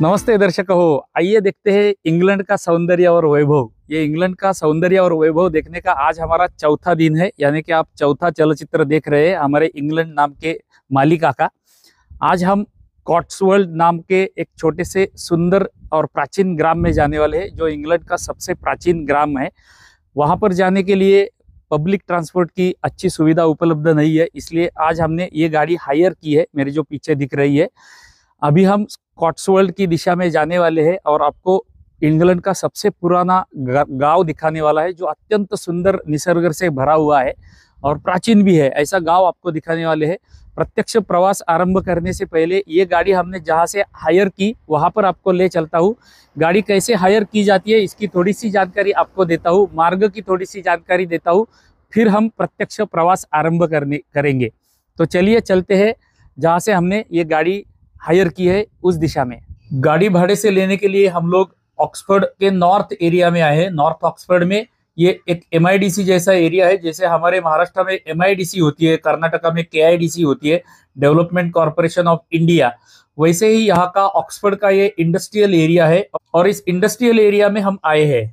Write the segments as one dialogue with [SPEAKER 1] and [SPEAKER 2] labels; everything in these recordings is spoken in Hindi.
[SPEAKER 1] नमस्ते दर्शक हो। आइए देखते हैं इंग्लैंड का सौंदर्य और वैभव। ये इंग्लैंड का सौंदर्य और वैभव देखने का आज हमारा चौथा दिन है, यानी कि आप चौथा चलचित्र देख रहे हैं हमारे इंग्लैंड नाम के मालिका का। आज हम कॉट्सवोल्ड नाम के एक छोटे से सुंदर और प्राचीन ग्राम में जाने वाले हैं, जो इंग्लैंड का सबसे प्राचीन ग्राम है। वहां पर जाने के लिए पब्लिक ट्रांसपोर्ट की अच्छी सुविधा उपलब्ध नहीं है, इसलिए आज हमने ये गाड़ी हायर की है, मेरे जो पीछे दिख रही है। अभी हम कॉट्सवोल्ड की दिशा में जाने वाले हैं और आपको इंग्लैंड का सबसे पुराना गांव दिखाने वाला है, जो अत्यंत सुंदर निसर्ग से भरा हुआ है और प्राचीन भी है। ऐसा गांव आपको दिखाने वाले हैं। प्रत्यक्ष प्रवास आरंभ करने से पहले ये गाड़ी हमने जहां से हायर की वहां पर आपको ले चलता हूँ। गाड़ी कैसे हायर की जाती है इसकी थोड़ी सी जानकारी आपको देता हूँ, मार्ग की थोड़ी सी जानकारी देता हूँ, फिर हम प्रत्यक्ष प्रवास आरंभ करेंगे। तो चलिए चलते हैं जहाँ से हमने ये गाड़ी हायर की है उस दिशा में। गाड़ी भाड़े से लेने के लिए हम लोग ऑक्सफोर्ड के नॉर्थ एरिया में आए हैं। नॉर्थ ऑक्सफोर्ड में ये एक एमआईडीसी जैसा एरिया है। जैसे हमारे महाराष्ट्र में एमआईडीसी होती है, कर्नाटका में केआईडीसी होती है, डेवलपमेंट कॉर्पोरेशन ऑफ इंडिया, वैसे ही यहाँ का ऑक्सफोर्ड का ये इंडस्ट्रियल एरिया है और इस इंडस्ट्रियल एरिया में हम आए हैं।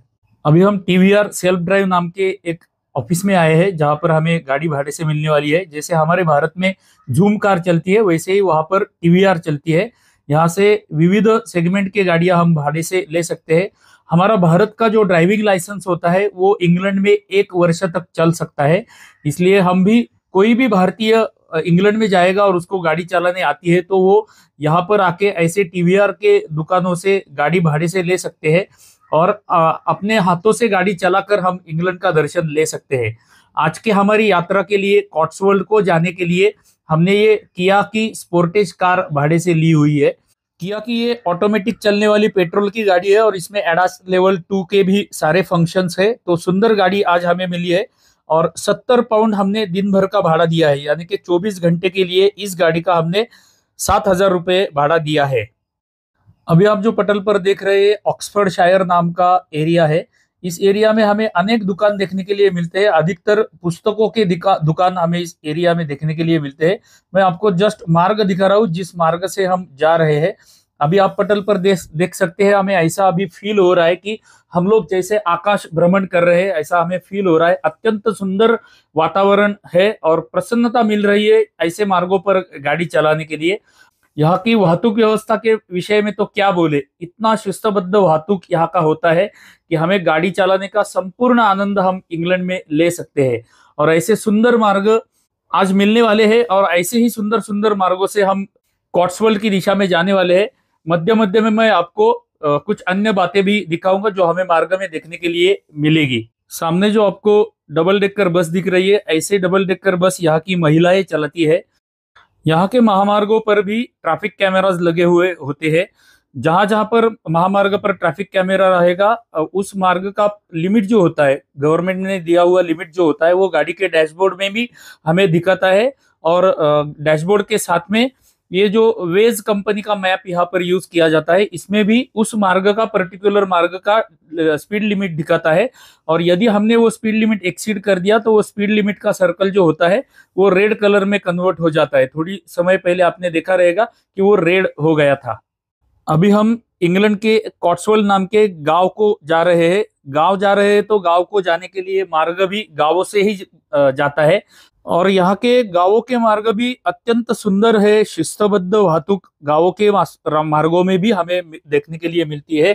[SPEAKER 1] अभी हम टीवीआर सेल्फ ड्राइव नाम के एक ऑफिस में आए हैं, जहां पर हमें गाड़ी भाड़े से मिलने वाली है। जैसे हमारे भारत में जूम कार चलती है, वैसे ही वहां पर टीवीआर चलती है। यहाँ से विविध सेगमेंट की गाड़ियां हम भाड़े से ले सकते हैं। हमारा भारत का जो ड्राइविंग लाइसेंस होता है वो इंग्लैंड में 1 वर्ष तक चल सकता है। इसलिए हम भी, कोई भी भारतीय इंग्लैंड में जाएगा और उसको गाड़ी चलाने आती है तो वो यहाँ पर आके ऐसे टीवीआर के दुकानों से गाड़ी भाड़े से ले सकते हैं और अपने हाथों से गाड़ी चलाकर हम इंग्लैंड का दर्शन ले सकते हैं। आज के हमारी यात्रा के लिए कॉट्सवोल्ड को जाने के लिए हमने ये किया की स्पोर्टेज कार भाड़े से ली हुई है। किया की ये ऑटोमेटिक चलने वाली पेट्रोल की गाड़ी है और इसमें एडास लेवल 2 के भी सारे फंक्शंस है। तो सुंदर गाड़ी आज हमें मिली है और 70 पाउंड हमने दिन भर का भाड़ा दिया है, यानी कि 24 घंटे के लिए इस गाड़ी का हमने 7,000 रुपये भाड़ा दिया है। अभी आप जो पटल पर देख रहे हैं ऑक्सफोर्ड शायर नाम का एरिया है। इस एरिया में हमें अनेक दुकान देखने के लिए मिलते हैं। अधिकतर पुस्तकों के दुकान हमें इस एरिया में देखने के लिए मिलते हैं। मैं आपको जस्ट मार्ग दिखा रहा हूँ जिस मार्ग से हम जा रहे हैं। अभी आप पटल पर देख सकते हैं, हमें ऐसा अभी फील हो रहा है कि हम लोग जैसे आकाश भ्रमण कर रहे हैं, ऐसा हमें फील हो रहा है। अत्यंत सुंदर वातावरण है और प्रसन्नता मिल रही है ऐसे मार्गों पर गाड़ी चलाने के लिए। यहाँ की वाहतुक व्यवस्था के विषय में तो क्या बोले, इतना शिस्तबद्ध वाहतुक यहाँ का होता है कि हमें गाड़ी चलाने का संपूर्ण आनंद हम इंग्लैंड में ले सकते हैं। और ऐसे सुंदर मार्ग आज मिलने वाले हैं और ऐसे ही सुंदर सुंदर मार्गों से हम कॉट्सवोल्ड की दिशा में जाने वाले हैं। मध्य मध्य में मैं आपको कुछ अन्य बातें भी दिखाऊंगा जो हमें मार्ग में देखने के लिए मिलेगी। सामने जो आपको डबल डेकर बस दिख रही है, ऐसे डबल डेकर बस यहाँ की महिलाएं चलाती है। यहाँ के महामार्गों पर भी ट्रैफिक कैमरास लगे हुए होते हैं। जहां जहां पर महामार्ग पर ट्रैफिक कैमरा रहेगा उस मार्ग का लिमिट जो होता है, गवर्नमेंट ने दिया हुआ लिमिट जो होता है, वो गाड़ी के डैशबोर्ड में भी हमें दिखाता है। और डैशबोर्ड के साथ में ये जो वेज कंपनी का मैप यहाँ पर यूज किया जाता है, इसमें भी उस मार्ग का, पर्टिकुलर मार्ग का स्पीड लिमिट दिखाता है। और यदि हमने वो स्पीड लिमिट एक्सीड कर दिया तो वो स्पीड लिमिट का सर्कल जो होता है वो रेड कलर में कन्वर्ट हो जाता है। थोड़ी समय पहले आपने देखा रहेगा कि वो रेड हो गया था। अभी हम इंग्लैंड के कॉट्सवोल्ड नाम के गांव को जा रहे हैं। तो गांव को जाने के लिए मार्ग भी गांवों से ही जाता है और यहाँ के गांवों के मार्ग भी अत्यंत सुंदर है। शिस्तबद्ध वाहतुक गांवों के मार्गों में भी हमें देखने के लिए मिलती है।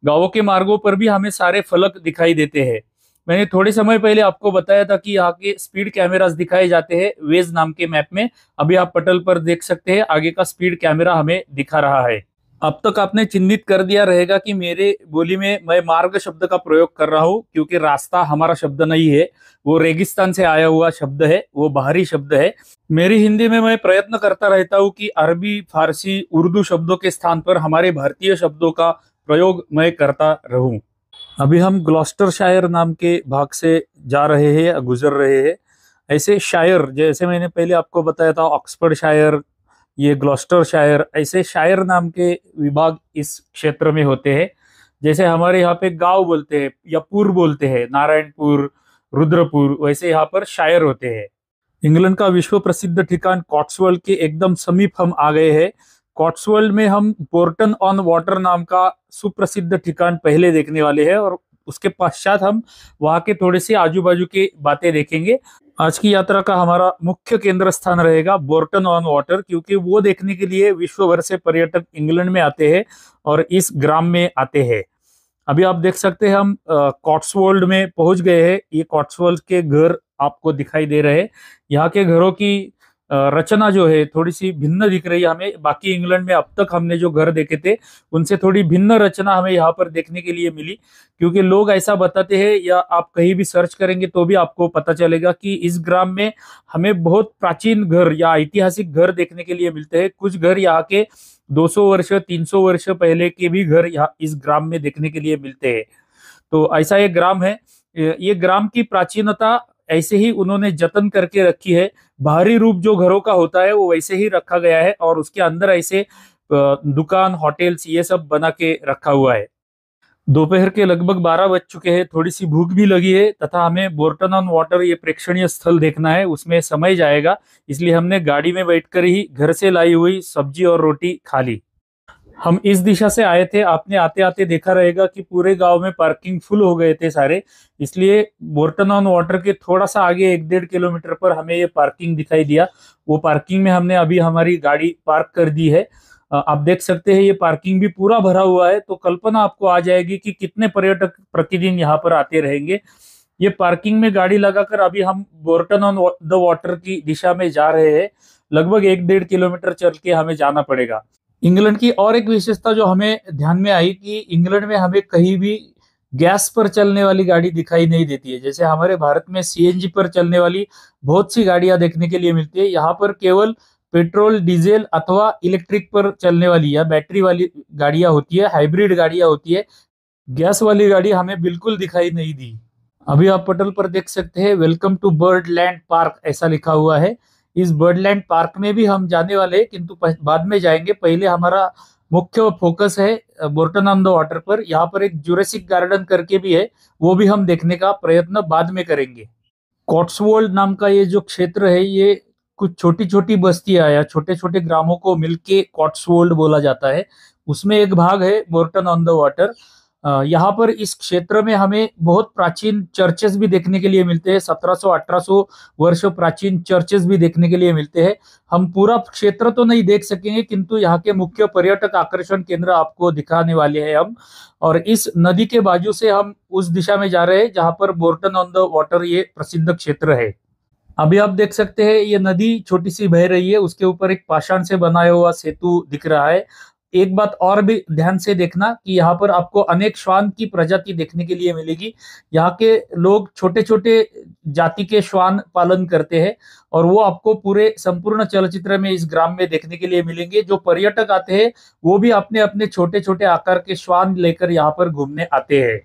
[SPEAKER 1] गांवों के मार्गों पर भी हमें सारे फलक दिखाई देते हैं। मैंने थोड़े समय पहले आपको बताया था कि यहाँ के स्पीड कैमरास दिखाए जाते हैं वेज नाम के मैप में। अभी आप पटल पर देख सकते हैं आगे का स्पीड कैमरा हमें दिखा रहा है। अब तक आपने चिन्हित कर दिया रहेगा कि मेरे बोली में मैं मार्ग शब्द का प्रयोग कर रहा हूँ, क्योंकि रास्ता हमारा शब्द नहीं है, वो रेगिस्तान से आया हुआ शब्द है, वो बाहरी शब्द है। मेरी हिंदी में मैं प्रयत्न करता रहता हूँ कि अरबी, फारसी, उर्दू शब्दों के स्थान पर हमारे भारतीय शब्दों का प्रयोग मैं करता रहूं। अभी हम ग्लॉस्टरशायर नाम के भाग से जा रहे हैं, गुजर रहे हैं। ऐसे शायर, जैसे मैंने पहले आपको बताया था ऑक्सफोर्ड शायर, ये ग्लॉस्टरशायर, ऐसे शायर नाम के विभाग इस क्षेत्र में होते हैं। जैसे हमारे यहाँ पे गांव बोलते हैं या पुर बोलते हैं, नारायणपुर, रुद्रपुर, वैसे यहाँ पर शायर होते हैं। इंग्लैंड का विश्व प्रसिद्ध ठिकान कॉट्सवोल्ड के एकदम समीप हम आ गए हैं। कॉट्सवोल्ड में हम बोर्टन ऑन वाटर नाम का सुप्रसिद्ध ठिकान पहले देखने वाले हैं और उसके पश्चात हम वहाँ के थोड़े से आजू बाजू की बातें देखेंगे। आज की यात्रा का हमारा मुख्य केंद्र स्थान रहेगा बोर्टन ऑन वाटर, क्योंकि वो देखने के लिए विश्व भर से पर्यटक इंग्लैंड में आते हैं और इस ग्राम में आते हैं। अभी आप देख सकते हैं हम कॉट्सवोल्ड में पहुंच गए हैं। ये कॉट्सवोल्ड के घर आपको दिखाई दे रहे हैं। यहाँ के घरों की रचना जो है थोड़ी सी भिन्न दिख रही है हमें। बाकी इंग्लैंड में अब तक हमने जो घर देखे थे उनसे थोड़ी भिन्न रचना हमें यहाँ पर देखने के लिए मिली, क्योंकि लोग ऐसा बताते हैं या आप कहीं भी सर्च करेंगे तो भी आपको पता चलेगा कि इस ग्राम में हमें बहुत प्राचीन घर या ऐतिहासिक घर देखने के लिए मिलते हैं। कुछ घर यहाँ के 200 वर्ष 300 वर्ष पहले के भी घर यहाँ इस ग्राम में देखने के लिए मिलते हैं। तो ऐसा ये ग्राम है। ये ग्राम की प्राचीनता ऐसे ही उन्होंने जतन करके रखी है। बाहरी रूप जो घरों का होता है वो वैसे ही रखा गया है और उसके अंदर ऐसे दुकान होटल्स ये सब बना के रखा हुआ है। दोपहर के लगभग 12 बज चुके हैं। थोड़ी सी भूख भी लगी है तथा हमें बोर्टन ऑन वाटर ये प्रेक्षणीय स्थल देखना है, उसमें समय जाएगा, इसलिए हमने गाड़ी में बैठकर ही घर से लाई हुई सब्जी और रोटी खा ली। हम इस दिशा से आए थे। आपने आते आते देखा रहेगा कि पूरे गांव में पार्किंग फुल हो गए थे सारे, इसलिए बोर्टन ऑन वाटर के थोड़ा सा आगे 1-1.5 किलोमीटर पर हमें ये पार्किंग दिखाई दिया। वो पार्किंग में हमने अभी हमारी गाड़ी पार्क कर दी है। आप देख सकते हैं ये पार्किंग भी पूरा भरा हुआ है, तो कल्पना आपको आ जाएगी कि कितने पर्यटक प्रतिदिन यहाँ पर आते रहेंगे। ये पार्किंग में गाड़ी लगाकर अभी हम बोर्टन ऑन द वाटर की दिशा में जा रहे हैं। लगभग 1-1.5 किलोमीटर चल के हमें जाना पड़ेगा। इंग्लैंड की और एक विशेषता जो हमें ध्यान में आई कि इंग्लैंड में हमें कहीं भी गैस पर चलने वाली गाड़ी दिखाई नहीं देती है। जैसे हमारे भारत में सीएनजी पर चलने वाली बहुत सी गाड़ियां देखने के लिए मिलती है, यहाँ पर केवल पेट्रोल डीजल अथवा इलेक्ट्रिक पर चलने वाली या बैटरी वाली गाड़ियां होती है, हाइब्रिड गाड़ियां होती है। गैस वाली गाड़ी हमें बिल्कुल दिखाई नहीं दी। अभी आप पटल पर देख सकते हैं welcome to bird land park ऐसा लिखा हुआ है। इस बर्डलैंड पार्क में भी हम जाने वाले हैं, किंतु बाद में जाएंगे। पहले हमारा मुख्य फोकस है बोर्टन ऑन द वाटर पर। यहाँ पर एक जुरासिक गार्डन करके भी है, वो भी हम देखने का प्रयत्न बाद में करेंगे। कॉट्सवोल्ड नाम का ये जो क्षेत्र है ये कुछ छोटी छोटी बस्तियां या छोटे छोटे ग्रामों को मिलके कॉट्सवोल्ड बोला जाता है। उसमें एक भाग है बोर्टन ऑन द वाटर। यहाँ पर इस क्षेत्र में हमें बहुत प्राचीन चर्चेस भी देखने के लिए मिलते हैं। 1700-1800 वर्ष प्राचीन चर्चेस भी देखने के लिए मिलते हैं। हम पूरा क्षेत्र तो नहीं देख सकेंगे, किंतु यहाँ के मुख्य पर्यटक आकर्षण केंद्र आपको दिखाने वाले हैं हम। और इस नदी के बाजू से हम उस दिशा में जा रहे हैं जहाँ पर बोर्टन ऑन द वाटर ये प्रसिद्ध क्षेत्र है। अभी आप देख सकते हैं ये नदी छोटी सी बह रही है, उसके ऊपर एक पाषाण से बनाया हुआ सेतु दिख रहा है। एक बात और भी ध्यान से देखना कि यहाँ पर आपको अनेक श्वान की प्रजाति देखने के लिए मिलेगी। यहाँ के लोग छोटे छोटे जाति के श्वान पालन करते हैं और वो आपको पूरे संपूर्ण चलचित्र में इस ग्राम में देखने के लिए मिलेंगे। जो पर्यटक आते हैं वो भी अपने अपने छोटे छोटे आकार के श्वान लेकर यहाँ पर घूमने आते हैं।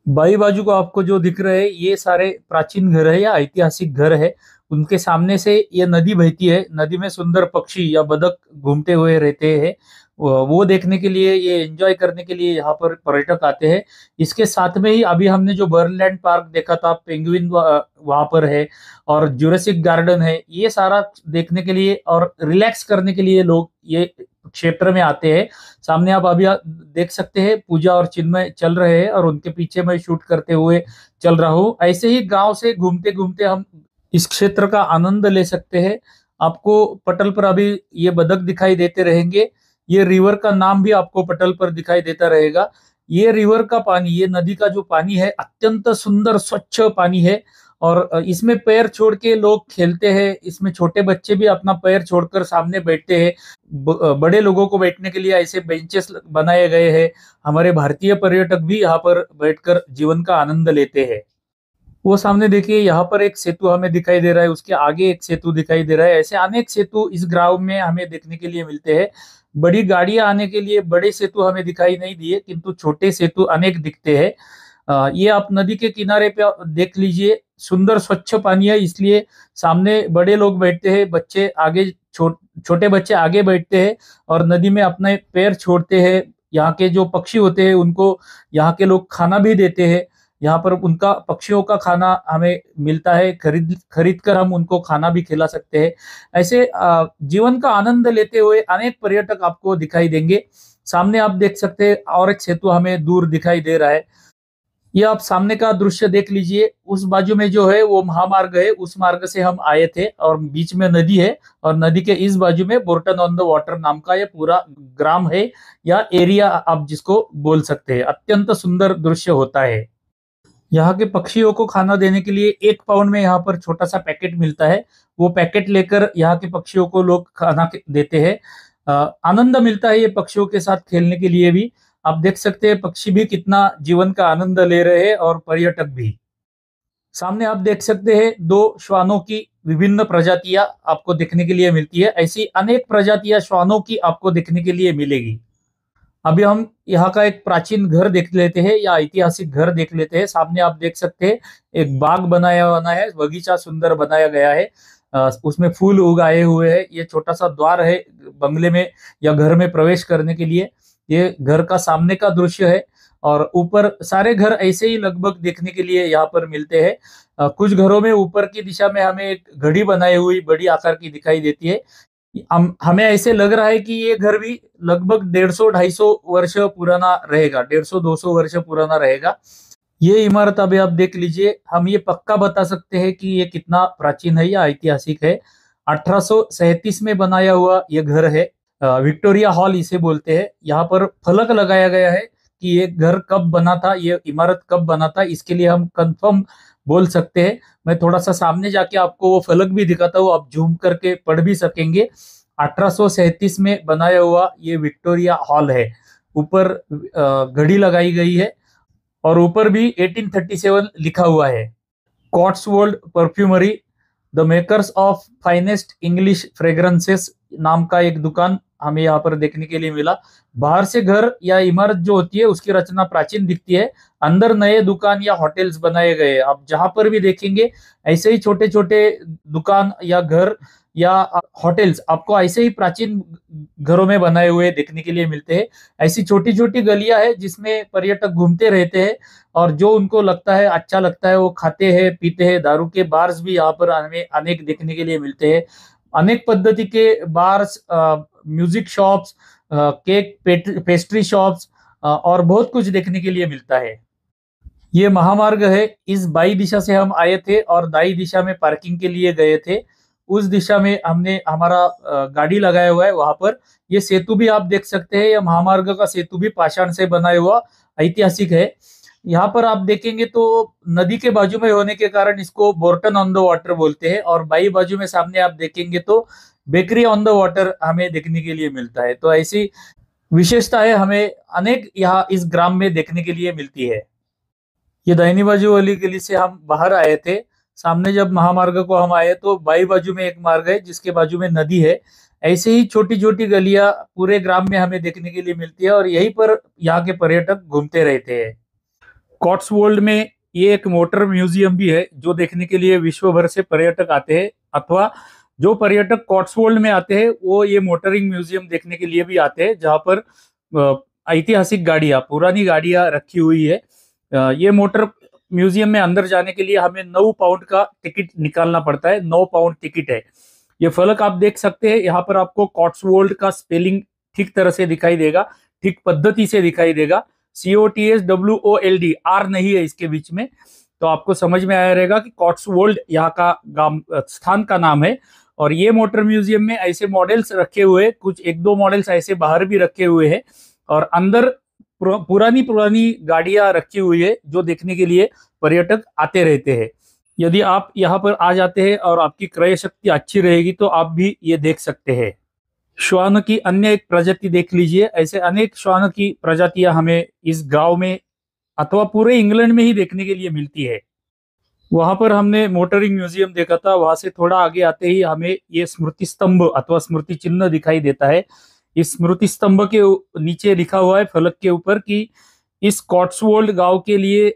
[SPEAKER 1] बाई बाजू को आपको जो दिख रहे हैं ये सारे प्राचीन घर है या ऐतिहासिक घर है। उनके सामने से ये नदी बहती है। नदी में सुंदर पक्षी या बतख घूमते हुए रहते हैं। वो देखने के लिए, ये एंजॉय करने के लिए यहाँ पर पर्यटक आते हैं। इसके साथ में ही अभी हमने जो बर्डलैंड पार्क देखा था, पेंगुइन वहां पर है और जुरासिक गार्डन है, ये सारा देखने के लिए और रिलैक्स करने के लिए लोग ये क्षेत्र में आते हैं। सामने आप अभी देख सकते हैं पूजा और चिन्मय चल रहे हैं और उनके पीछे मैं शूट करते हुए चल रहा हूँ। ऐसे ही गांव से घूमते घूमते हम इस क्षेत्र का आनंद ले सकते हैं। आपको पटल पर अभी ये बतख दिखाई देते रहेंगे। ये रिवर का नाम भी आपको पटल पर दिखाई देता रहेगा। ये रिवर का पानी, ये नदी का जो पानी है अत्यंत सुंदर स्वच्छ पानी है और इसमें पैर छोड़ के लोग खेलते हैं। इसमें छोटे बच्चे भी अपना पैर छोड़कर सामने बैठते हैं। बड़े लोगों को बैठने के लिए ऐसे बेंचेस बनाए गए हैं। हमारे भारतीय पर्यटक भी यहाँ पर बैठकर जीवन का आनंद लेते हैं। वो सामने देखिए यहाँ पर एक सेतु हमें दिखाई दे रहा है, उसके आगे एक सेतु दिखाई दे रहा है। ऐसे अनेक सेतु इस गांव में हमें देखने के लिए मिलते हैं। बड़ी गाड़ियां आने के लिए बड़े सेतु हमें दिखाई नहीं दिए, किंतु छोटे सेतु अनेक दिखते हैं। ये आप नदी के किनारे पे देख लीजिए, सुंदर स्वच्छ पानी है, इसलिए सामने बड़े लोग बैठते हैं, बच्चे आगे छोटे बच्चे आगे बैठते हैं और नदी में अपने पैर छोड़ते हैं। यहाँ के जो पक्षी होते हैं उनको यहाँ के लोग खाना भी देते हैं। यहाँ पर उनका पक्षियों का खाना हमें मिलता है, खरीद कर हम उनको खाना भी खिला सकते हैं। ऐसे जीवन का आनंद लेते हुए अनेक पर्यटक आपको दिखाई देंगे। सामने आप देख सकते हैं और एक सेतु हमें दूर दिखाई दे रहा है। ये आप सामने का दृश्य देख लीजिए, उस बाजू में जो है वो महामार्ग है, उस मार्ग से हम आए थे और बीच में नदी है और नदी के इस बाजू में बोर्टन ऑन द वाटर नाम का ये पूरा ग्राम है या एरिया आप जिसको बोल सकते हैं। अत्यंत सुंदर दृश्य होता है। यहाँ के पक्षियों को खाना देने के लिए 1 पाउंड में यहाँ पर छोटा सा पैकेट मिलता है। वो पैकेट लेकर यहाँ के पक्षियों को लोग खाना देते हैं। आनंद मिलता है ये पक्षियों के साथ खेलने के लिए भी। आप देख सकते हैं पक्षी भी कितना जीवन का आनंद ले रहे हैं और पर्यटक भी। सामने आप देख सकते हैं 2 श्वानों की विभिन्न प्रजातियां आपको देखने के लिए मिलती है। ऐसी अनेक प्रजातियां श्वानों की आपको देखने के लिए मिलेगी। अभी हम यहाँ का एक प्राचीन घर देख लेते हैं या ऐतिहासिक घर देख लेते हैं। सामने आप देख सकते हैं एक बाग बनाया बना है, बगीचा सुंदर बनाया गया है। उसमें फूल उगाए हुए हैं। ये छोटा सा द्वार है बंगले में या घर में प्रवेश करने के लिए। ये घर का सामने का दृश्य है और ऊपर सारे घर ऐसे ही लगभग देखने के लिए यहाँ पर मिलते हैं। कुछ घरों में ऊपर की दिशा में हमें एक घड़ी बनाई हुई बड़ी आकार की दिखाई देती है। हमें ऐसे लग रहा है कि ये घर भी लगभग 150-250 वर्ष पुराना रहेगा, 150-200 वर्ष पुराना रहेगा। ये इमारत अभी आप देख लीजिए, हम ये पक्का बता सकते हैं कि ये कितना प्राचीन है या ऐतिहासिक है। 1837 में बनाया हुआ ये घर है। विक्टोरिया हॉल इसे बोलते हैं। यहाँ पर फलक लगाया गया है कि ये घर कब बना था, ये इमारत कब बना था, इसके लिए हम कंफर्म बोल सकते हैं। मैं थोड़ा सा सामने जाके आपको वो फलक भी दिखाता हूँ, आप जूम करके पढ़ भी सकेंगे। 1837 में बनाया हुआ ये विक्टोरिया हॉल है। ऊपर घड़ी लगाई गई है और ऊपर भी 1837 लिखा हुआ है। Cotswold perfumery, the makers of finest English fragrances नाम का एक दुकान हमें यहाँ पर देखने के लिए मिला। बाहर से घर या इमारत जो होती है उसकी रचना प्राचीन दिखती है, अंदर नए दुकान या होटल्स बनाए गए। आप जहां पर भी देखेंगे ऐसे ही छोटे छोटे दुकान या घर या होटल्स आपको ऐसे ही प्राचीन घरों में बनाए हुए देखने के लिए मिलते हैं। ऐसी छोटी छोटी गलियां हैं जिसमें पर्यटक घूमते रहते हैं और जो उनको लगता है अच्छा लगता है वो खाते हैं पीते हैं। दारू के बार्स भी यहाँ पर हमें अनेक देखने के लिए मिलते हैं। अनेक पद्धति के bars, music shops, cake pastry shops और बहुत कुछ देखने के लिए मिलता है। ये महामार्ग है। इस बाई दिशा से हम आए थे और दाई दिशा में पार्किंग के लिए गए थे। उस दिशा में हमने हमारा गाड़ी लगाया हुआ है वहां पर। ये सेतु भी आप देख सकते हैं, यह महामार्ग का सेतु भी पाषाण से बनाया हुआ ऐतिहासिक है। यहाँ पर आप देखेंगे तो नदी के बाजू में होने के कारण इसको बोर्टन ऑन द वाटर बोलते हैं और बाई बाजू में सामने आप देखेंगे तो बेकरी ऑन द वाटर हमें देखने के लिए मिलता है। तो ऐसी विशेषताएं हमें अनेक यहाँ इस ग्राम में देखने के लिए मिलती है। ये दाहिनी बाजू वाली गली से हम बाहर आए थे। सामने जब महामार्ग को हम आए तो बाई बाजू में एक मार्ग है जिसके बाजू में नदी है। ऐसे ही छोटी छोटी गलियां पूरे ग्राम में हमें देखने के लिए मिलती है और यहीं पर यहाँ के पर्यटक घूमते रहते हैं। कॉट्सवोल्ड में ये एक मोटर म्यूजियम भी है जो देखने के लिए विश्व भर से पर्यटक आते हैं, अथवा जो पर्यटक कॉट्सवोल्ड में आते हैं वो ये मोटरिंग म्यूजियम देखने के लिए भी आते हैं, जहाँ पर ऐतिहासिक गाड़ियां, पुरानी गाड़ियां रखी हुई है। ये मोटर म्यूजियम में अंदर जाने के लिए हमें 9 पाउंड का टिकट निकालना पड़ता है। 9 पाउंड टिकट है। ये फलक आप देख सकते हैं, यहाँ पर आपको कॉट्सवोल्ड का स्पेलिंग ठीक तरह से दिखाई देगा, ठीक पद्धति से दिखाई देगा। COTSWOLD, आर नहीं है इसके बीच में, तो आपको समझ में आया रहेगा कि कॉट्सवोल्ड यहाँ का स्थान का नाम है। और ये मोटर म्यूजियम में ऐसे मॉडल्स रखे हुए, कुछ 1-2 मॉडल्स ऐसे बाहर भी रखे हुए हैं और अंदर पुरानी गाड़ियां रखी हुई है जो देखने के लिए पर्यटक आते रहते हैं। यदि आप यहाँ पर आ जाते हैं और आपकी क्रय शक्ति अच्छी रहेगी तो आप भी ये देख सकते हैं। श्वान की अन्य एक प्रजाति देख लीजिए। ऐसे अनेक श्वान की प्रजातियां हमें इस गांव में अथवा पूरे इंग्लैंड में ही देखने के लिए मिलती है। वहां पर हमने मोटरिंग म्यूजियम देखा था, वहां से थोड़ा आगे आते ही हमें ये स्मृति स्तंभ अथवा स्मृति चिन्ह दिखाई देता है। इस स्मृति स्तंभ के नीचे लिखा हुआ है फलक के ऊपर कि इस कॉट्सवोल्ड गांव के लिए,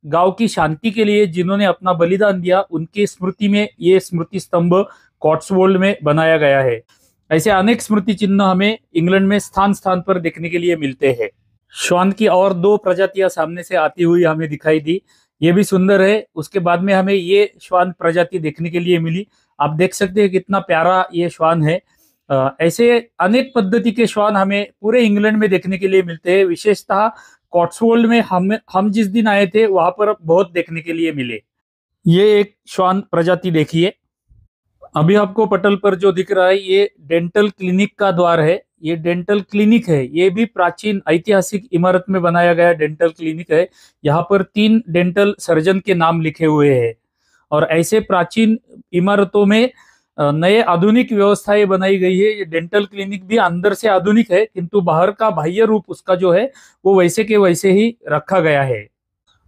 [SPEAKER 1] गांव की शांति के लिए जिन्होंने अपना बलिदान दिया, उनके स्मृति में ये स्मृति स्तंभ कॉट्सवोल्ड में बनाया गया है। ऐसे अनेक स्मृति चिन्ह हमें इंग्लैंड में स्थान स्थान पर देखने के लिए मिलते हैं। श्वान की और दो प्रजातियां सामने से आती हुई हमें दिखाई दी, ये भी सुंदर है। उसके बाद में हमें ये श्वान प्रजाति देखने के लिए मिली। आप देख सकते हैं कितना प्यारा ये श्वान है। ऐसे अनेक पद्धति के श्वान हमें पूरे इंग्लैंड में देखने के लिए मिलते हैं। विशेषतः कॉट्सवोल्ड में हम जिस दिन आए थे वहां पर बहुत देखने के लिए मिले। ये एक श्वान प्रजाति देखिए। अभी आपको पटल पर जो दिख रहा है ये डेंटल क्लिनिक का द्वार है। ये डेंटल क्लिनिक है, ये भी प्राचीन ऐतिहासिक इमारत में बनाया गया डेंटल क्लिनिक है। यहाँ पर 3 डेंटल सर्जन के नाम लिखे हुए हैं। और ऐसे प्राचीन इमारतों में नए आधुनिक व्यवस्थाएं बनाई गई है। ये डेंटल क्लिनिक भी अंदर से आधुनिक है, किंतु बाहर का बाह्य रूप उसका जो है वो वैसे के वैसे ही रखा गया है।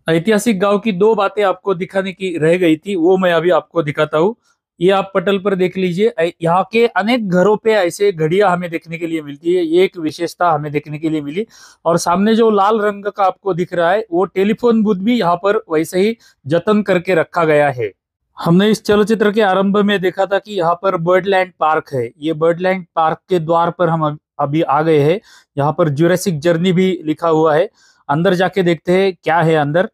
[SPEAKER 1] ऐतिहासिक गांव की 2 बातें आपको दिखाने की रह गई थी, वो मैं अभी आपको दिखाता हूँ। ये आप पटल पर देख लीजिए, यहाँ के अनेक घरों पे ऐसे घड़ियां हमें देखने के लिए मिलती है। ये एक विशेषता हमें देखने के लिए मिली। और सामने जो लाल रंग का आपको दिख रहा है वो टेलीफोन बूथ भी यहाँ पर वैसे ही जतन करके रखा गया है। हमने इस चलचित्र के आरंभ में देखा था कि यहाँ पर बर्डलैंड पार्क है। ये बर्डलैंड पार्क के द्वार पर हम अभी आ गए हैं। यहाँ पर जुरासिक जर्नी भी लिखा हुआ है। अंदर जाके देखते हैं क्या है अंदर।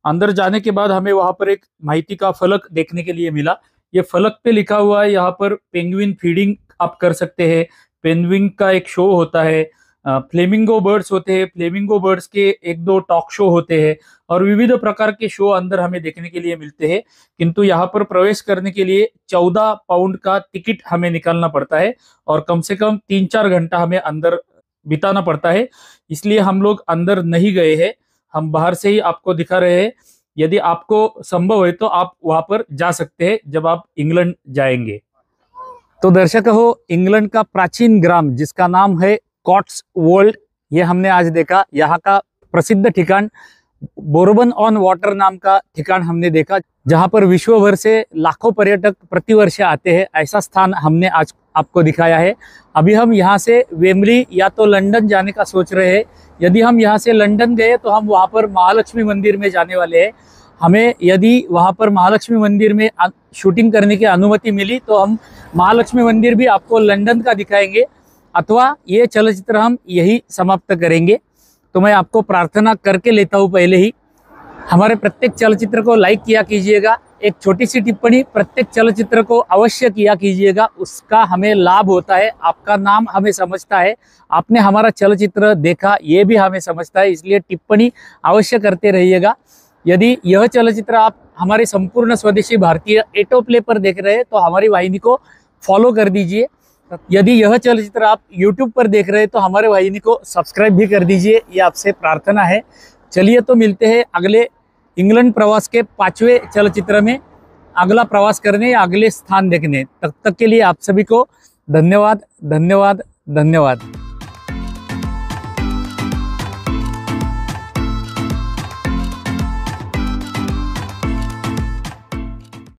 [SPEAKER 1] अंदर जाने के बाद हमें वहां पर एक माहिती का फलक देखने के लिए मिला। ये फलक पे लिखा हुआ है यहाँ पर पेंगुइन फीडिंग आप कर सकते हैं। पेंगुइन का एक शो होता है। फ्लेमिंगो बर्ड्स होते हैं, फ्लेमिंगो बर्ड्स के 1-2 टॉक शो होते हैं और विविध प्रकार के शो अंदर हमें देखने के लिए मिलते हैं। किंतु यहाँ पर प्रवेश करने के लिए 14 पाउंड का टिकट हमें निकालना पड़ता है और कम से कम 3-4 घंटा हमें अंदर बिताना पड़ता है। इसलिए हम लोग अंदर नहीं गए हैं, हम बाहर से ही आपको दिखा रहे हैं। यदि आपको संभव है तो आप वहां पर जा सकते हैं जब आप इंग्लैंड जाएंगे। तो दर्शक हो, इंग्लैंड का प्राचीन ग्राम जिसका नाम है कॉट्सवोल्ड, ये हमने आज देखा। यहाँ का प्रसिद्ध ठिकान बोरबन ऑन वाटर नाम का ठिकान हमने देखा, जहाँ पर विश्व भर से लाखों पर्यटक प्रतिवर्ष आते हैं। ऐसा स्थान हमने आज आपको दिखाया है। अभी हम यहाँ से वेम्बली या तो लंदन जाने का सोच रहे हैं। यदि हम यहाँ से लंदन गए तो हम वहाँ पर महालक्ष्मी मंदिर में जाने वाले हैं। हमें यदि वहाँ पर महालक्ष्मी मंदिर में शूटिंग करने की अनुमति मिली तो हम महालक्ष्मी मंदिर भी आपको लंदन का दिखाएंगे, अथवा ये चलचित्र हम यही समाप्त करेंगे। तो मैं आपको प्रार्थना करके लेता हूँ पहले ही, हमारे प्रत्येक चलचित्र को लाइक किया कीजिएगा। एक छोटी सी टिप्पणी प्रत्येक चलचित्र को अवश्य किया कीजिएगा, उसका हमें लाभ होता है। आपका नाम हमें समझता है, आपने हमारा चलचित्र देखा ये भी हमें समझता है, इसलिए टिप्पणी अवश्य करते रहिएगा। यदि यह चलचित्र आप हमारे संपूर्ण स्वदेशी भारतीय एटो प्ले पर देख रहे हैं तो हमारी वाहिनी को फॉलो कर दीजिए। यदि यह चलचित्र आप YouTube पर देख रहे हैं तो हमारे वाहिनी को सब्सक्राइब भी कर दीजिए, ये आपसे प्रार्थना है। चलिए तो मिलते हैं अगले इंग्लैंड प्रवास के 5वें चलचित्र में, अगला प्रवास करने या अगले स्थान देखने। तब तक के लिए आप सभी को धन्यवाद, धन्यवाद, धन्यवाद।